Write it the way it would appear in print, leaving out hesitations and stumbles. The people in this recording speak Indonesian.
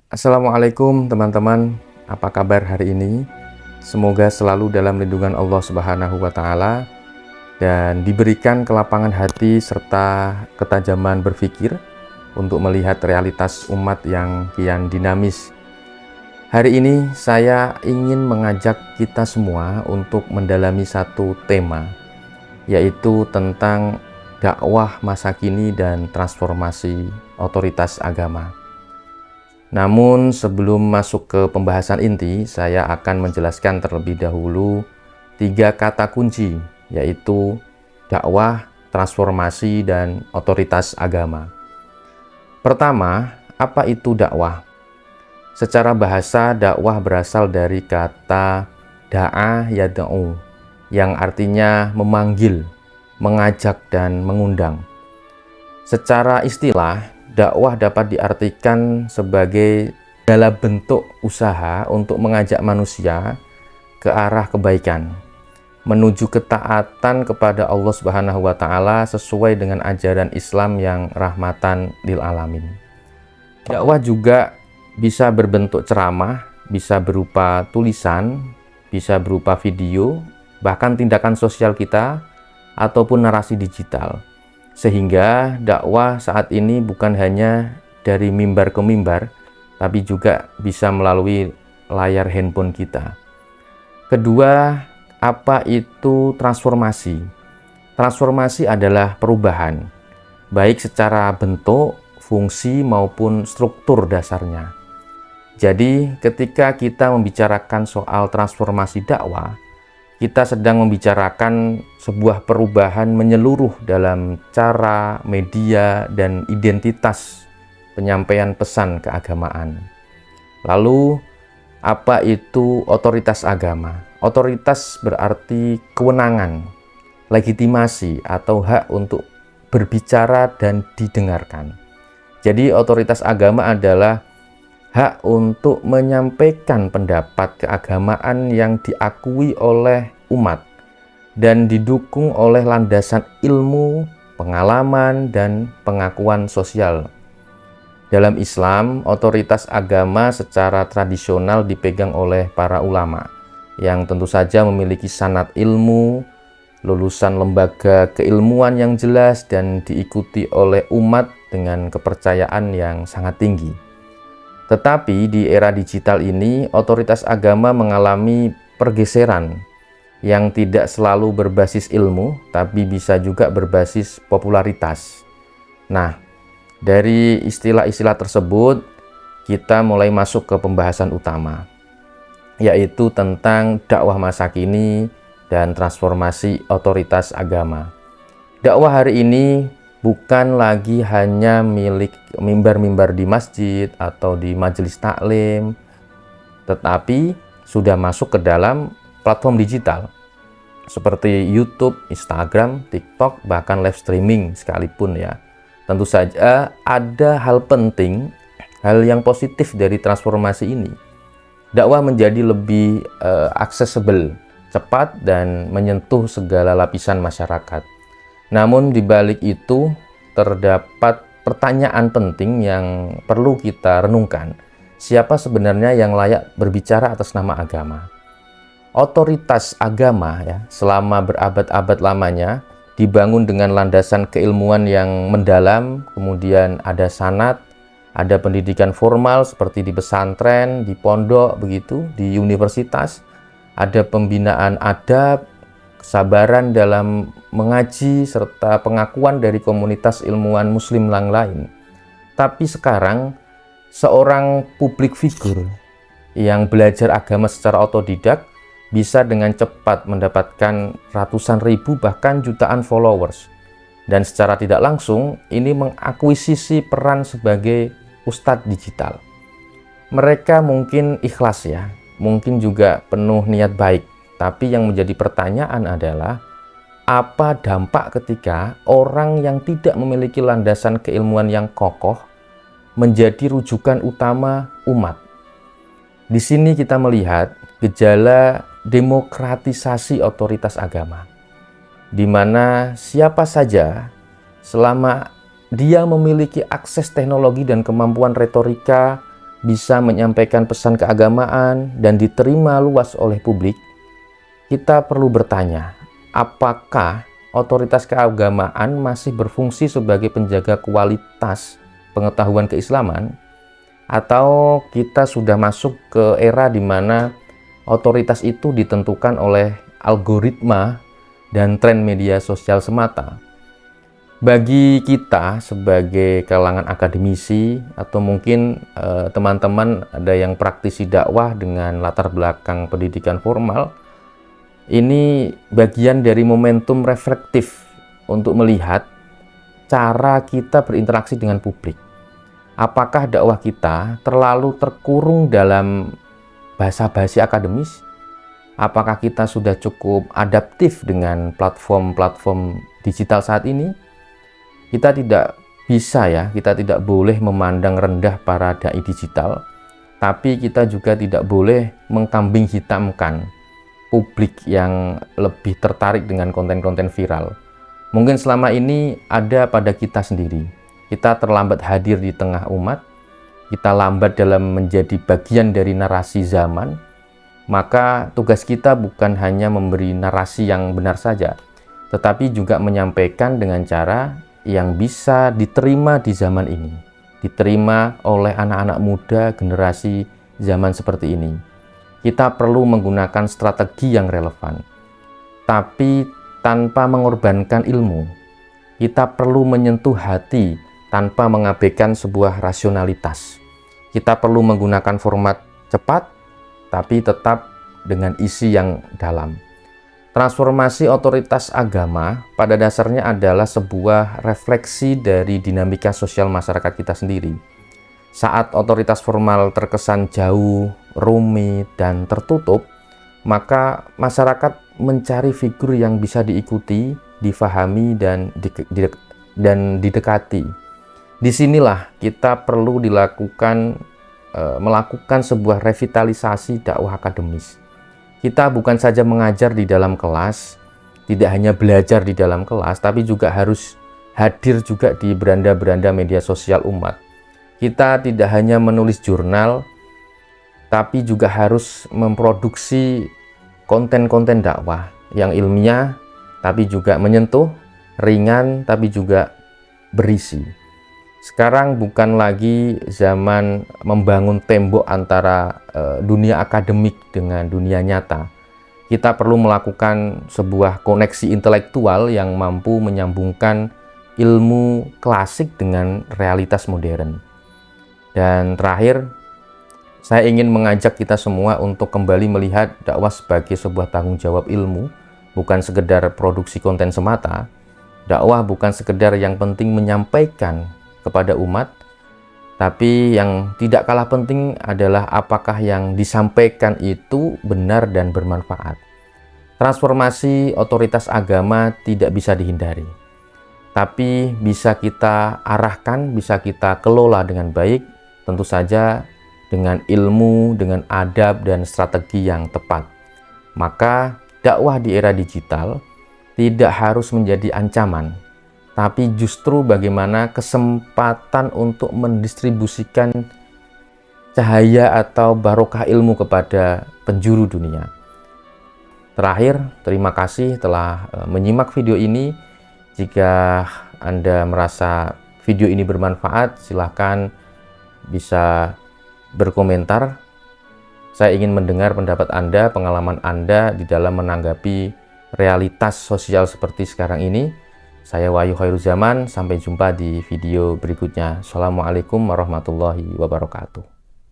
Assalamualaikum teman-teman, apa kabar hari ini? Semoga selalu dalam lindungan Allah Subhanahu wa Ta'ala dan diberikan kelapangan hati serta ketajaman berpikir untuk melihat realitas umat yang kian dinamis. Hari ini saya ingin mengajak kita semua untuk mendalami satu tema, yaitu tentang dakwah masa kini dan transformasi otoritas agama. Namun sebelum masuk ke pembahasan inti, saya akan menjelaskan terlebih dahulu 3 kata kunci, yaitu dakwah, transformasi, dan otoritas agama. Pertama, apa itu dakwah? Secara bahasa, dakwah berasal dari kata da'a yad'u, yang artinya memanggil, mengajak, dan mengundang. Secara istilah, dakwah dapat diartikan sebagai segala bentuk usaha untuk mengajak manusia ke arah kebaikan, menuju ketaatan kepada Allah Subhanahu wa Ta'ala sesuai dengan ajaran Islam yang rahmatan lil alamin. Dakwah juga bisa berbentuk ceramah, bisa berupa tulisan, bisa berupa video, bahkan tindakan sosial kita ataupun narasi digital. Sehingga dakwah saat ini bukan hanya dari mimbar ke mimbar, tapi juga bisa melalui layar handphone kita. Kedua, apa itu transformasi? Transformasi adalah perubahan, baik secara bentuk, fungsi, maupun struktur dasarnya. Jadi, ketika kita membicarakan soal transformasi dakwah, kita sedang membicarakan sebuah perubahan menyeluruh dalam cara, media, dan identitas penyampaian pesan keagamaan. Lalu, apa itu otoritas agama? Otoritas berarti kewenangan, legitimasi, atau hak untuk berbicara dan didengarkan. Jadi, otoritas agama adalah hak untuk menyampaikan pendapat keagamaan yang diakui oleh umat dan didukung oleh landasan ilmu, pengalaman, dan pengakuan sosial. Dalam Islam, otoritas agama secara tradisional dipegang oleh para ulama yang tentu saja memiliki sanad ilmu, lulusan lembaga keilmuan yang jelas, dan diikuti oleh umat dengan kepercayaan yang sangat tinggi. Tetapi di era digital ini, otoritas agama mengalami pergeseran yang tidak selalu berbasis ilmu, tapi bisa juga berbasis popularitas. Nah, dari istilah-istilah tersebut, kita mulai masuk ke pembahasan utama, yaitu tentang dakwah masa kini dan transformasi otoritas agama. Dakwah hari ini bukan lagi hanya milik mimbar-mimbar di masjid atau di majelis taklim, tetapi sudah masuk ke dalam platform digital seperti YouTube, Instagram, TikTok, bahkan live streaming sekalipun ya. Tentu saja ada hal penting, hal yang positif dari transformasi ini. Dakwah menjadi lebih accessible, cepat, dan menyentuh segala lapisan masyarakat. Namun di balik itu terdapat pertanyaan penting yang perlu kita renungkan. Siapa sebenarnya yang layak berbicara atas nama agama? Otoritas agama ya, selama berabad-abad lamanya dibangun dengan landasan keilmuan yang mendalam, kemudian ada sanad, ada pendidikan formal seperti di pesantren, di pondok begitu, di universitas, ada pembinaan adab, kesabaran dalam mengaji, serta pengakuan dari komunitas ilmuwan muslim yang lain. Tapi sekarang, seorang publik figur yang belajar agama secara otodidak bisa dengan cepat mendapatkan ratusan ribu bahkan jutaan followers. Dan secara tidak langsung, ini mengakuisisi peran sebagai ustadz digital. Mereka mungkin ikhlas ya, mungkin juga penuh niat baik. Tapi yang menjadi pertanyaan adalah, apa dampak ketika orang yang tidak memiliki landasan keilmuan yang kokoh menjadi rujukan utama umat? Di sini kita melihat gejala demokratisasi otoritas agama, di mana siapa saja selama dia memiliki akses teknologi dan kemampuan retorika bisa menyampaikan pesan keagamaan dan diterima luas oleh publik, kita perlu bertanya, apakah otoritas keagamaan masih berfungsi sebagai penjaga kualitas pengetahuan keislaman, atau kita sudah masuk ke era di mana otoritas itu ditentukan oleh algoritma dan tren media sosial semata. Bagi kita sebagai kalangan akademisi atau mungkin teman-teman ada yang praktisi dakwah dengan latar belakang pendidikan formal, ini bagian dari momentum reflektif untuk melihat cara kita berinteraksi dengan publik. Apakah dakwah kita terlalu terkurung dalam basa-basi akademis? Apakah kita sudah cukup adaptif dengan platform-platform digital saat ini? Kita tidak bisa kita tidak boleh memandang rendah para dai digital, tapi kita juga tidak boleh mengkambing hitamkan publik yang lebih tertarik dengan konten-konten viral. Mungkin selama ini ada pada kita sendiri. Kita terlambat hadir di tengah umat, kita lambat dalam menjadi bagian dari narasi zaman, maka tugas kita bukan hanya memberi narasi yang benar saja, tetapi juga menyampaikan dengan cara yang bisa diterima di zaman ini, diterima oleh anak-anak muda generasi zaman seperti ini. Kita perlu menggunakan strategi yang relevan, tapi tanpa mengorbankan ilmu. Kita perlu menyentuh hati tanpa mengabaikan sebuah rasionalitas. Kita perlu menggunakan format cepat, tapi tetap dengan isi yang dalam. Transformasi otoritas agama pada dasarnya adalah sebuah refleksi dari dinamika sosial masyarakat kita sendiri. Saat otoritas formal terkesan jauh, rumit, dan tertutup, maka masyarakat mencari figur yang bisa diikuti, difahami, dan didekati. Disinilah kita perlu melakukan sebuah revitalisasi dakwah akademis. Kita bukan saja mengajar di dalam kelas, tidak hanya belajar di dalam kelas, tapi juga harus hadir juga di beranda-beranda media sosial umat. Kita tidak hanya menulis jurnal, tapi juga harus memproduksi konten-konten dakwah yang ilmiah, tapi juga menyentuh, ringan, tapi juga berisi. Sekarang bukan lagi zaman membangun tembok antara dunia akademik dengan dunia nyata. Kita perlu melakukan sebuah koneksi intelektual yang mampu menyambungkan ilmu klasik dengan realitas modern. Dan terakhir, saya ingin mengajak kita semua untuk kembali melihat dakwah sebagai sebuah tanggung jawab ilmu, bukan sekedar produksi konten semata. Dakwah bukan sekedar yang penting menyampaikan kepada umat, tapi yang tidak kalah penting adalah apakah yang disampaikan itu benar dan bermanfaat. Transformasi otoritas agama tidak bisa dihindari, tapi bisa kita arahkan, bisa kita kelola dengan baik, tentu saja dengan ilmu, dengan adab dan strategi yang tepat. Maka dakwah di era digital tidak harus menjadi ancaman, tapi justru bagaimana kesempatan untuk mendistribusikan cahaya atau barokah ilmu kepada penjuru dunia. Terakhir, terima kasih telah menyimak video ini. Jika Anda merasa video ini bermanfaat, silahkan bisa berkomentar. Saya ingin mendengar pendapat Anda, pengalaman Anda di dalam menanggapi realitas sosial seperti sekarang ini. Saya Wahyu Khairuzaman, sampai jumpa di video berikutnya. Assalamualaikum warahmatullahi wabarakatuh.